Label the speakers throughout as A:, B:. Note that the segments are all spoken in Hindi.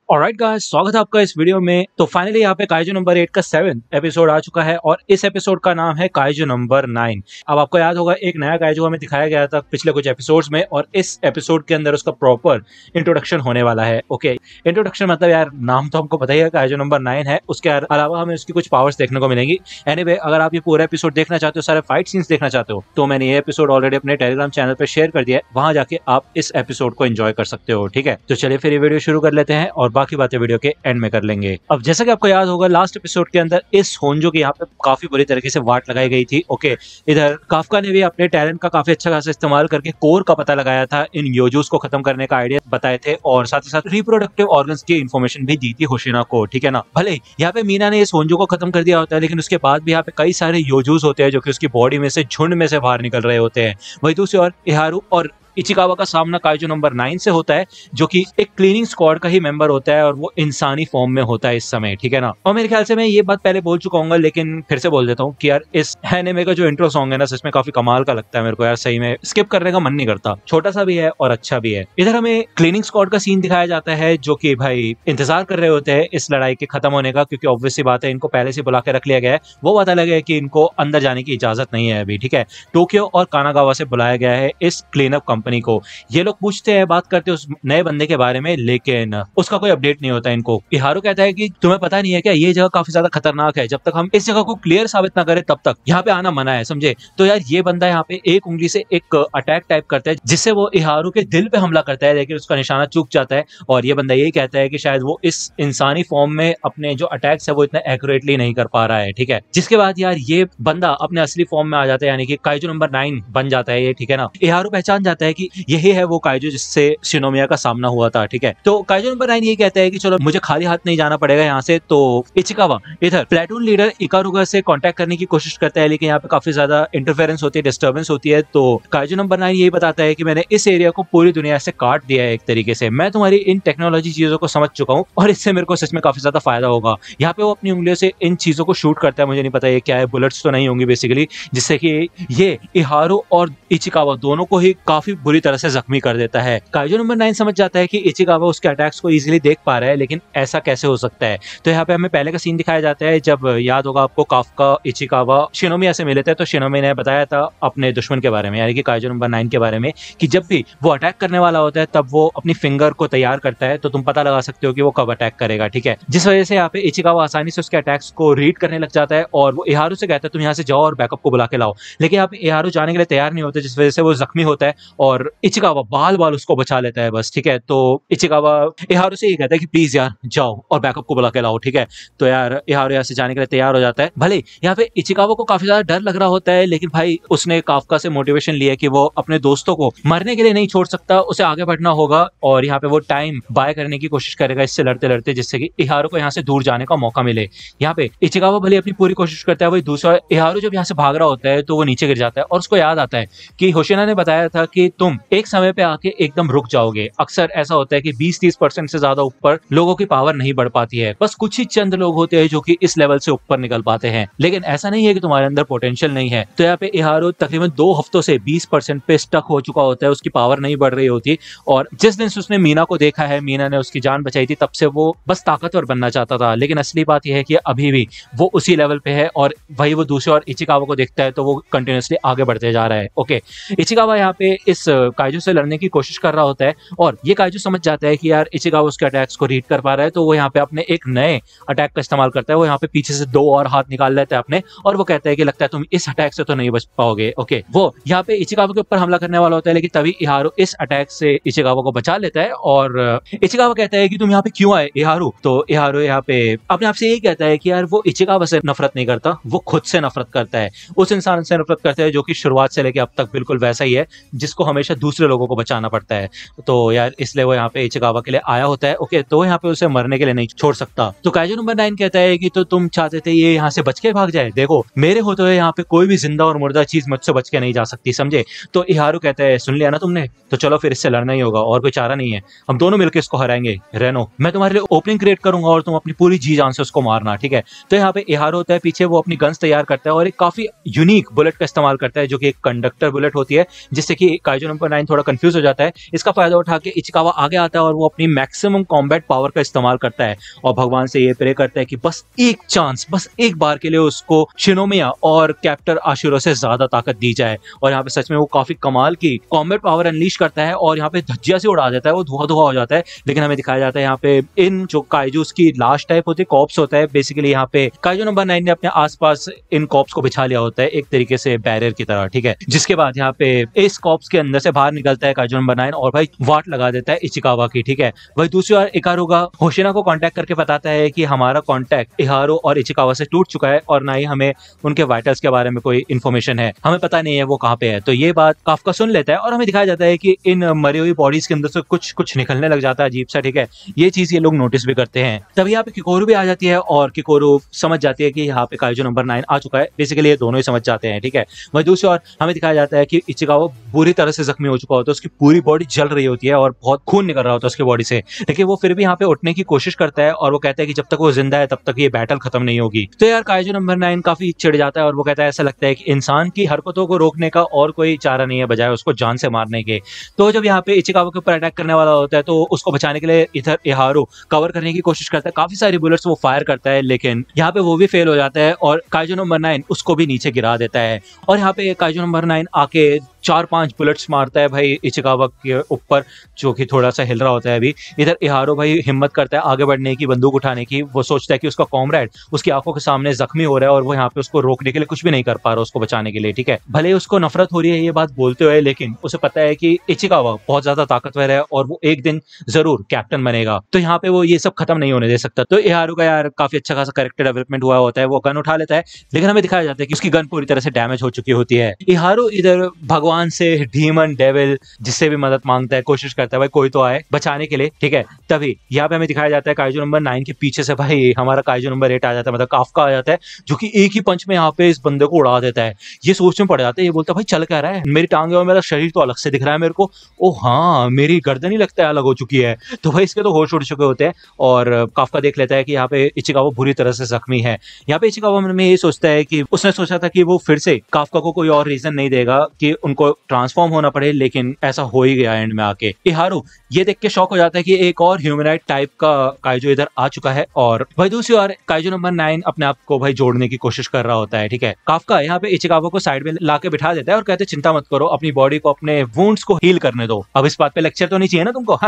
A: ऑलराइट गाइस, स्वागत है आपका इस वीडियो में। तो फाइनली यहाँ पे काइजू नंबर 8 का 7th एपिसोड आ चुका है और इस एपिसोड का नाम है काइजू नंबर 9। अब आपको याद होगा एक नया काइजू हमें दिखाया गया था पिछले कुछ एपिसोड्स में और इस एपिसोड के अंदर उसका प्रॉपर इंट्रोडक्शन होने वाला है। ओके, इंट्रोडक्शन मतलब यार नाम तो हमको पता ही है, काइजू नंबर 9 है। उसके अलावा हमें उसकी कुछ पावर्स देखने को मिलेंगी। एनीवे, अगर आप ये पूरा एपिसोड देखना चाहते हो, सारे फाइट सीन्स देखना चाहते हो, तो मैंने ये एपिसोड ऑलरेडी अपने टेलीग्राम चैनल पर शेयर कर दिया है। वहां जाके आप इस एपिसोड को एंजॉय कर सकते हो। ठीक है, तो चलिए फिर ये वीडियो शुरू कर लेते हैं और बाकी बातें वीडियो के एंड में कर लेंगे। अब जैसा कि आपको याद होगा लास्ट एपिसोड के अंदर इस होंजो की यहाँ पे काफी बुरी तरीके से वाट लगाई गई थी। ओके, इधर काफका ने भी अपने टैलेंट का काफी अच्छा खासा इस्तेमाल करके कोर का पता लगाया था, इन योजूस को खत्म करने का आइडिया बताए थे और साथ ही साथ रिप्रोडक्टिव ऑर्गन्स की इन्फॉर्मेशन भी दी थी होशिना को। ठीक है ना, भले यहाँ पे मीना ने इस होंजो को खत्म कर दिया होता है, लेकिन उसके बाद भी यहाँ पे कई सारे योजूस होते हैं जो कि उसकी बॉडी में से झुंड में से बाहर निकल रहे होते हैं। वही दूसरी ओर इहारू और इचिकावा का सामना काइजू नंबर 9 से होता है, जो कि एक क्लीनिंग स्क्वाड का ही मेंबर होता है और वो इंसानी फॉर्म में होता है इस समय। ठीक है ना, और मेरे ख्याल से मैं ये बात पहले बोल चुका हूँ, लेकिन फिर से बोल देता हूँ कि यार इस एनिमे का जो इंट्रो सॉन्ग है ना, सच में काफी कमाल का लगता है मेरे को यार। सही में स्किप करने का मन नहीं करता, छोटा सा भी है और अच्छा भी है। इधर हमें क्लीनिंग स्क्वाड का सीन दिखाया जाता है जो कि भाई इंतजार कर रहे होते हैं इस लड़ाई के खत्म होने का, क्योंकि ऑब्वियसली बात है इनको पहले से बुला के रख लिया गया है। वो पता लगा है कि इनको अंदर जाने की इजाजत नहीं है अभी। ठीक है, टोक्यो और कानागावा से बुलाया गया है इस क्लीनअप कंपनी को। ये लोग पूछते हैं, बात करते हैं उस नए बंदे के बारे में, लेकिन उसका कोई अपडेट नहीं होता इनको। इहारू कहता है कि तुम्हें पता नहीं है क्या, ये जगह काफी ज्यादा खतरनाक है, जब तक हम इस जगह को क्लियर साबित ना करें तब तक यहाँ पे आना मना है, समझे। तो यार ये बंदा यहाँ पे एक उंगली से एक अटैक टाइप करता है जिससे वो इहारू के दिल पे हमला करता है, लेकिन उसका निशाना चूक जाता है। और ये बंदा यही कहता है कि शायद वो इस इंसानी फॉर्म में अपने जो अटैक्स है वो इतना एक्यूरेटली नहीं कर पा रहा है। ठीक है, जिसके बाद यार ये बंदा अपने असली फॉर्म में आ जाता है, यानी कि काइजू नंबर 9 बन जाता है ये। ठीक है ना, इहारू पहचान जाता है कि यही है वो काइजू जिससे शिनोमिया का सामना हुआ था। ठीक है, तो काइजू नंबर 9 ये कहता है कि चलो मुझे खाली हाथ नहीं जाना पड़ेगा यहाँ से। तो इचिकावा इधर प्लेटून लीडर इकारुगा से कांटेक्ट करने की कोशिश करता है, लेकिन यहाँ पे काफी ज्यादा इंटरफेरेंस होती है, डिस्टर्बेंस होती है। तो काइजू नंबर 9 यही बताता है कि मैंने इस एरिया को पूरी दुनिया से काट दिया है एक तरीके से, मैं तुम्हारी इन टेक्नोलॉजी चीजों को समझ चुका हूँ और इससे मेरे को सच में काफी ज्यादा फायदा होगा। यहाँ पे वो अपनी उंगलियों से इन चीजों को शूट करता है, मुझे नहीं पता ये क्या है, बुलेट्स तो नहीं होंगी बेसिकली, जिससे कि ये इहारू और इचिकावा दोनों को ही काफी बुरी तरह से जख्मी कर देता है। काइजू नंबर 9 समझ जाता है कि इचिकावा उसके अटैक्स को इजीली देख पा रहा है, लेकिन ऐसा कैसे हो सकता है। तो यहाँ पे हमें पहले का सीन दिखाया जाता है, जब याद होगा आपको काफका इचिकावा शिनोमिया से मिले थे, तो शिनोमिया ने बताया था अपने दुश्मन के बारे में, यानी कि काइजू नंबर 9 के बारे में, कि जब भी वो अटैक करने वाला होता है तब वो अपनी फिंगर को तैयार करता है, तो तुम पता लगा सकते हो कि वो कब अटैक करेगा। ठीक है, जिस वजह से यहाँ पे इचिकावा आसानी से उसके अटैक्स को रीड करने लग जाता है और वो इहारू से कहता है तुम यहाँ से जाओ और बैकअप को बुला के लाओ, लेकिन यहाँ पे इहारू जाने के लिए तैयार नहीं होते, जिस वजह से वो जख्मी होता है और इचिकावा बाल बाल उसको बचा लेता है बस। ठीक है, तो इचिकावा इहारू से ये कहता है कि प्लीज यार जाओ और बैकअप को बुला के लाओ। ठीक है, तो यार इहारू यहाँ से जाने के लिए तैयार हो जाता है। भले यहाँ पे इचिकावा को काफी ज्यादा डर लग रहा होता है, लेकिन भाई उसने काफका से मोटिवेशन लिया कि वो अपने दोस्तों को मरने के लिए नहीं छोड़ सकता, उसे आगे बढ़ना होगा और यहाँ पे वो टाइम बाय करने की कोशिश करेगा इससे लड़ते लड़ते, जिससे कि इहारू को यहाँ से दूर जाने का मौका मिले। यहाँ पे इचिकावा भले अपनी पूरी कोशिश करता है, वही दूसरा इहारू जब यहाँ से भाग रहा होता है तो वो नीचे गिर जाता है और उसको याद आता है कि होशिना ने बताया था कि तुम एक समय पे आके एकदम रुक जाओगे। अक्सर ऐसा होता है कि 20-30% से ज्यादा ऊपर लोगों की पावर नहीं बढ़ पाती है, बस कुछ ही चंद लोग होते हैं जो कि इस लेवल से ऊपर निकल पाते हैं, लेकिन ऐसा नहीं है कि तुम्हारे अंदर पोटेंशियल नहीं है। तो यहाँ पे इहारू तकरीबन 2 हफ्तों से 20% पे स्टक हो चुका होता है, उसकी पावर नहीं बढ़ रही होती। और जिस दिन से उसने मीना को देखा है, मीना ने उसकी जान बचाई थी, तब से वो बस ताकतवर बनना चाहता था, लेकिन असली बात यह है कि अभी भी वो उसी लेवल पे है और वही वो दूसरे और इचिकावा को देखता है तो वो कंटिन्यूअसली आगे बढ़ते जा रहा है। ओके, इचिकावा यहाँ पे इस काइजू से लड़ने की कोशिश कर रहा होता है और ये काइजू समझ जाता है कि यार इचिकावा उसके अटैक्स को रीड कर पा रहा है, तो वो यहाँ पे अपने एक नए अटैक का इस्तेमाल करता है। वो यहाँ पे पीछे से 2 और हाथ निकाल लेता है अपने और वो कहता है कि लगता है तुम इस अटैक से तो नहीं बच पाओगे। ओके, वो यहाँ पे इचिकावा के ऊपर हमला करने वाला होता है, लेकिन तभी इहारू इस अटैक से इचिकावा को बचा लेता है और इचिकावा कहता है कि तुम यहाँ पे क्यों आए इहारू। तो इहारू यहाँ पे अपने आप से यही कहता है कि यार वो इचिकावा से नफरत नहीं करता, वो खुद से नफरत करता है, उस इंसान से नफरत करता है जो कि शुरुआत से लेकर अब तक बिल्कुल वैसा ही है, जिसको हमेशा दूसरे लोगों को बचाना पड़ता है। तो यार इसलिए वो यहाँ पे इचिकावा के लिए आया होता है। ओके, तो यहाँ पे उसे मरने के लिए नहीं छोड़ सकता। तो काइजू नंबर 9 कहता है कि तो तुम चाहते थे ये यहाँ से बच के भाग जाए, देखो मेरे होते हुए यहाँ पे कोई भी जिंदा और मुर्दा चीज मुझसे बच के नहीं जा सकती, समझे। तो इहारू कहता है सुन लिया ना तुमने, तो चलो फिर इससे लड़ना ही होगा और कोई चारा नहीं है, हम दोनों मिलकर इसको हराएंगे। रेनो, मैं तुम्हारे लिए ओपनिंग क्रिएट करूंगा और तुम अपनी पूरी जी जान से उसको मारना। ठीक है, तो यहाँ पे इहारू होता है पीछे, वो अपनी गन्स तैयार करता है और एक काफी यूनिक बुलेट का इस्तेमाल करता है जो कि एक कंडक्टर बुलेट होती है, जिससे कि काइजू काइजू नंबर 9 थोड़ा कंफ्यूज हो जाता है। इसका फायदा उठा के इचिकावा आगे आता है और वो अपनी मैक्सिमम कॉम्बैट पावर का इस्तेमाल करता है और भगवान से ये प्रे करता है कि बस एक चांस, बस एक बार के लिए उसको शिनोमिया और कैप्टर आशिरो से ज्यादा ताकत दी जाए। और यहाँ पे सच में वो काफी कमाल की कॉम्बैट पावर अनलीश करता है और यहाँ पे धज्जिया से उड़ा देता है, वो धुआं धुआं हो जाता है। लेकिन हमें दिखाया जाता है यहाँ पे इन जो काइजूस की लास्ट टाइप होती है, कॉप्स होता है बेसिकली। यहाँ पे काइजू नंबर 9 ने अपने आसपास इन कॉप्स को बिछा लिया होता है एक तरीके से बैरियर की तरह, ठीक है। जिसके बाद यहाँ पे इस कॉप्स के अंदर से बाहर निकलता है काइजू नंबर 9 और भाई वाट लगा देता है इचिकावा की, ठीक है। वही दूसरी ओर इकारुगा होशिना को कांटेक्ट करके बताता है कि हमारा कांटेक्ट इहारो और इचिकावा से टूट चुका है और ना ही हमें उनके वाइटल्स के बारे में कोई इन्फॉर्मेशन है, हमें पता नहीं है वो कहाँ पे है। तो ये बात काफका सुन लेता है और हमें दिखाया जाता है कि इन मरी हुई बॉडीज के अंदर से कुछ कुछ निकलने लग जाता है अजीब सा, ठीक है। ये चीज ये लोग नोटिस भी करते हैं। तभी यहाँ पे किकोरू भी आ जाती है और किकोरू समझ जाती है कि यहाँ पे काइजू नंबर 9 आ चुका है। बेसिकली ये दोनों ही समझ जाते हैं, ठीक है। वही दूसरी ओर हमें दिखाया जाता है कि इचिकावा बुरी तरह से जख्मी हो चुका होता है, उसकी पूरी बॉडी जल रही होती है और बहुत खून निकल रहा होता है उसकी बॉडी से, लेकिन वो फिर भी यहाँ पे उठने की कोशिश करता है और वो कहता है कि जब तक वो जिंदा है तब तक ये बैटल खत्म नहीं होगी। तो यार काइजू नंबर 9 काफी चिढ़ जाता है और वो कहता है ऐसा लगता है कि इंसान की हरकतों को रोकने का और कोई चारा नहीं है बजाय उसको जान से मारने के। तो जब यहाँ पे इचिकावा के ऊपर अटैक करने वाला होता है तो उसको बचाने के लिए इधर इहारो कवर करने की कोशिश करता है, काफी सारी बुलेट्स वो फायर करता है, लेकिन यहाँ पे वो भी फेल हो जाता है और काइजू नंबर 9 उसको भी नीचे गिरा देता है। और यहाँ पे काइजू नंबर 9 आके 4-5 बुलेट्स मारता है भाई इचिकावा के ऊपर, जो कि थोड़ा सा हिल रहा होता है अभी। इधर इहारो भाई हिम्मत करता है आगे बढ़ने की, बंदूक उठाने की। वो सोचता है कि उसका कॉमरेड उसकी आंखों के सामने जख्मी हो रहा है और वो यहाँ पे उसको रोकने के लिए कुछ भी नहीं कर पा रहा, उसको बचाने के लिए, ठीक है। भले उसको नफरत हो रही है ये बात बोलते हुए, लेकिन उसे पता है कि इचिकावा बहुत ज्यादा ताकतवर है और वो एक दिन जरूर कैप्टन बनेगा, तो यहाँ पे वो ये सब खत्म नहीं होने दे सकता। तो इहारो का यार काफी अच्छा खासा कैरेक्टर डेवलपमेंट हुआ होता है, वो गन उठा लेता है, लेकिन हमें दिखाया जाता है कि उसकी गन पूरी तरह से डैमेज हो चुकी होती है। इहारो इधर भगवान से, डीमन डेविल जिससे भी मदद मांगता है, कोशिश करता है भाई कोई तो आए बचाने के लिए, ठीक है। तभी यहाँ पे हमें दिखाया जाता है काइजू नंबर 9 के पीछे से भाई हमारा काइजू नंबर 8 आ जाता है, मतलब काफका आ जाता है, जो कि एक ही पंच में यहाँ पे इस बंदे को उड़ा देता है। ये सोच में पड़ जाता है, ये बोलता है भाई चल क्या रहा है, मेरी टांगे और मेरा शरीर तो अलग से दिख रहा है मेरे को, ओ हाँ मेरी गर्दन ही लगता है अलग हो चुकी है। तो भाई इसके तो होश उड़ चुके होते हैं और काफका देख लेता है कि यहाँ पे इचिकावा बुरी तरह से जख्मी है। यहाँ पे इचिकावा में ये सोचता है कि उसने सोचा था कि वो फिर से काफका को कोई और रीजन नहीं देगा कि उनको ट्रांसफॉर्म होना पड़े, लेकिन ऐसा हो ही गया एंड में आके। इहारो ये देख के शॉक हो जाता है कि एक और ह्यूमनाइड टाइप का काइजू इधर आ चुका है और भाई दूसरी ओर काइजू नंबर 9 अपने आप को भाई जोड़ने की कोशिश कर रहा होता है, ठीक है। काफका यहाँ पे इचिकावा को साइड में लाके बिठा देता है और कहते हैं चिंता मत करो, अपनी बॉडी को, अपने वुंड्स को हील करने दो। अब इस बात पे लेक्चर तो नहीं चाहिए ना तुमको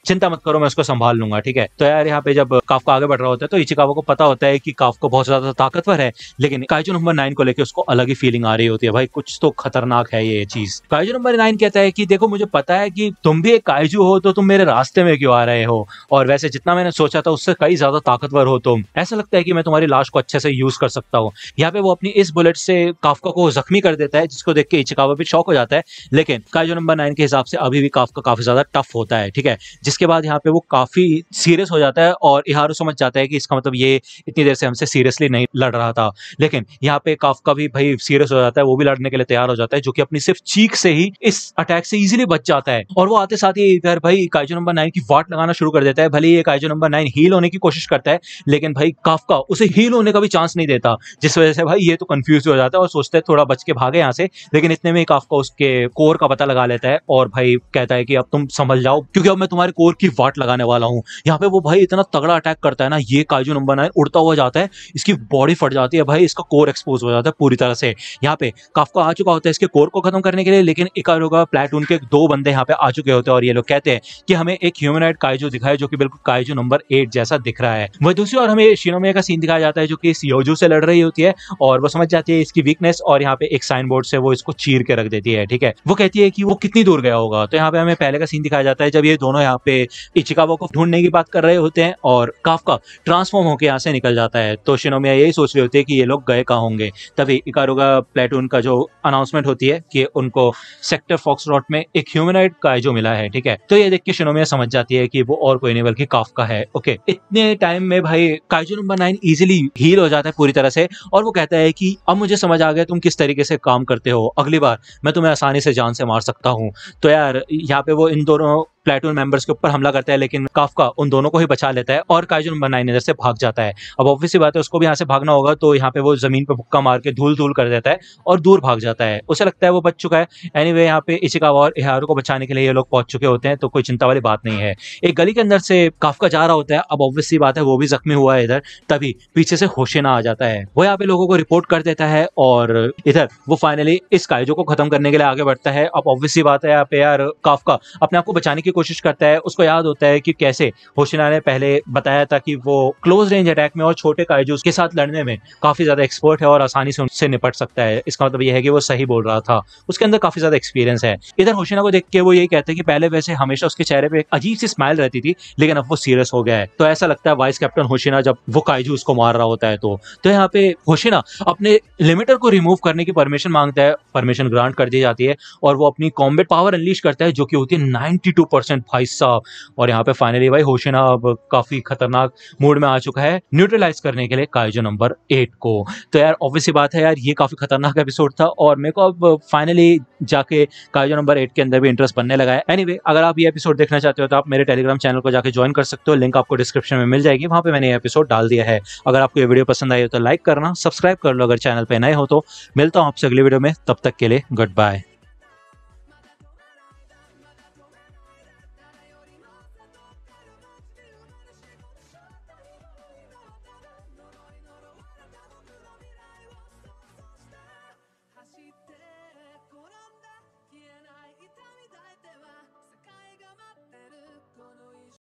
A: चिंता मत करो मैं उसको संभाल लूंगा, ठीक है। तो यार यहाँ पे जब काफका आगे बढ़ रहा होता है तो इचिकावा को पता होता है कि काफका बहुत ज्यादा ताकतवर है, लेकिन काइजू नंबर 9 को लेकर उसको अलग ही फीलिंग आ रही होती है, भाई कुछ तो खतरनाक है ये चीज। काइजू नंबर 9 कहता है कि देखो मुझे पता है कि तुम भी एक काइजू हो, तो तुम मेरे रास्ते में क्यों आ रहे हो, और वैसे जितना मैंने सोचा था उससे कई ज्यादा ताकतवर हो तुम, ऐसा लगता है कि मैं तुम्हारी लाश को अच्छे से यूज कर सकता हूँ। यहाँ पे वो अपनी इस बुलेट से काफका को जख्मी कर देता है, जिसको देख के इचिकावा भी शॉक हो जाता है, लेकिन काइजू नंबर 9 के हिसाब से अभी भी काफका काफी ज्यादा टफ होता है, ठीक है। जिसके बाद यहाँ पे वो काफी सीरियस हो जाता है और इहारो समझ जाता है कि इसका मतलब ये इतनी देर से हमसे सीरियसली नहीं लड़ रहा था, लेकिन यहाँ पे काफका भी भाई सीरियस हो जाता है, वो भी लड़ने के लिए तैयार हो जाता है, जो कि अपनी सिर्फ चीख से ही इस अटैक से इजीली बच जाता है। और वो आते साथ ही इधर भाई काइजू नंबर 9 की वाट लगाना शुरू कर देता है। भले ये काइजू नंबर 9 हील होने की कोशिश करता है, लेकिन भाई काफका उसे हील होने का भी चांस नहीं देता, जिस वजह से भाई ये तो कंफ्यूज हो जाता है और सोचता है थोड़ा बच के भागे यहाँ से। लेकिन इतने में काफका उसके कोर का पता लगा लेता है और भाई कहता है कि अब तुम संभल जाओ, क्योंकि अब मैं तुम्हारे कोर की वाट लगाने वाला हूँ। यहाँ पे वो भाई इतना तगड़ा अटैक करता है ना, ये काइजू नंबर 9 उड़ता हुआ जाता है, इसकी बॉडी फट जाती है भाई, इसका कोर एक्सपोज हो जाता है पूरी तरह से। यहाँ पे काफका आ चुका होता है इसके कोर को खत्म करने के लिए, लेकिन इकारुगा प्लेटून के 2 बंदे यहाँ पे आ चुके होते हैं और ये लोग कहते हैं कि हमें एक ह्यूमनॉइड काइजू दिखाए जो कि बिल्कुल काइजू नंबर 8 जैसा दिख रहा है। वही दूसरी ओर हमें शिनोमिया का सीन दिखाया जाता है, जो कि इस योजू से लड़ रही होती है और वो समझ जाती है इसकी वीकनेस, और यहाँ पे एक साइन बोर्ड से वो इसको चीर के रख देती है, ठीक है। वो कहती है कि वो कितनी दूर गया होगा। तो यहाँ पे हमें पहले का सीन दिखाया जाता है जब ये दोनों यहाँ पे इचिकावा को ढूंढने की बात कर रहे होते हैं और काफका ट्रांसफॉर्म होकर यहाँ से निकल जाता है। तो शिनोमिया यही सोच रही होती है कि ये लोग गए कहाँ होंगे। तभी इकारुगा प्लेटून का जो अनाउंसमेंट होती है कि उनको सेक्टर फॉक्सट्रॉट में एक ह्यूमनॉइड काइजू मिला है, ठीक है। तो ये देख के शिनोमिया समझ जाती है कि वो और कोई नहीं बल्कि काफका है। ओके, इतने टाइम में भाई काइजू नंबर 9 इजीली हील हो जाता है पूरी तरह से और वो कहता है कि अब मुझे समझ आ गया तुम किस तरीके से काम करते हो, अगली बार मैं तुम्हें आसानी से जान से मार सकता हूँ। तो यार यहाँ पे वो इन दोनों प्लेटून मेंबर्स के ऊपर हमला करता है, लेकिन काफका उन दोनों को ही बचा लेता है और काइजू नंबर 9 इधर से भाग जाता है। अब ऑब्वियस सी बात है उसको भी यहाँ से भागना होगा, तो यहाँ पे वो जमीन पे मुक्का मार के धूल धूल कर देता है और दूर भाग जाता है। उसे लगता है वो बच चुका है। एनीवे यहाँ पे इशिकावा और इहारू को बचाने के लिए ये लोग पहुंच चुके होते हैं, तो कोई चिंता वाली बात नहीं है। एक गली के अंदर से काफका जा रहा होता है। अब ऑब्वियस सी बात है वो भी जख्मी हुआ है इधर, तभी पीछे से होशिना आ जाता है। वो यहाँ पे लोगों को रिपोर्ट कर देता है और इधर वो फाइनली इस काइजू को खत्म करने के लिए आगे बढ़ता है। अब ऑब्वियस सी बात है यहाँ पे यार काफका अपने आप को बचाने की कोशिश करता है। उसको याद होता है कि कैसे होशिना ने पहले बताया था कि वो क्लोज रेंज अटैक में और छोटे काइजू के साथ लड़ने में काफी ज्यादा एक्सपर्ट है और आसानी से उनसे निपट सकता है। इसका मतलब ये है कि वो सही बोल रहा था, उसके अंदर काफी ज्यादा एक्सपीरियंस है। इधर होशिना को देख के वो यही कहते हैं कि पहले वैसे हमेशा उसके चेहरे पे एक अजीब सी स्माइल रहती थी, लेकिन अब वो सीरियस हो गया है। तो ऐसा लगता है वाइस कैप्टन होशिना जब वो काइजू उसको मार रहा होता है तो यहाँ पे होशिना अपने लिमिटर को रिमूव करने की परमिशन मांगता है। परमिशन ग्रांट कर दी जाती है और वो अपनी कॉम्बैट पावर अनलीश करता है, जो कि होती है 92% भाई साहब। और यहाँ पे फाइनली भाई होशिना अब काफी खतरनाक मूड में आ चुका है न्यूट्रलाइज करने के लिए काइजू नंबर 8 को। तो यार ऑब्वियस सी बात है यार, ये काफी खतरनाक एपिसोड था और मेरे को अब फाइनली जाके काइजू नंबर 8 के अंदर भी इंटरेस्ट बनने लगा है। एनीवे अगर आप ये एपिसोड देखना चाहते हो तो आप मेरे टेलीग्राम चैनल को जाके ज्वाइन कर सकते हो, लिंक आपको डिस्क्रिप्शन में मिल जाएगी, वहां पे मैंने ये एपिसोड डाल दिया है। अगर आपको ये वीडियो पसंद आई हो तो लाइक करना, सब्सक्राइब कर लो अगर चैनल पे नए हो तो। मिलता हूं आपसे अगली वीडियो में, तब तक के लिए गुड बाय।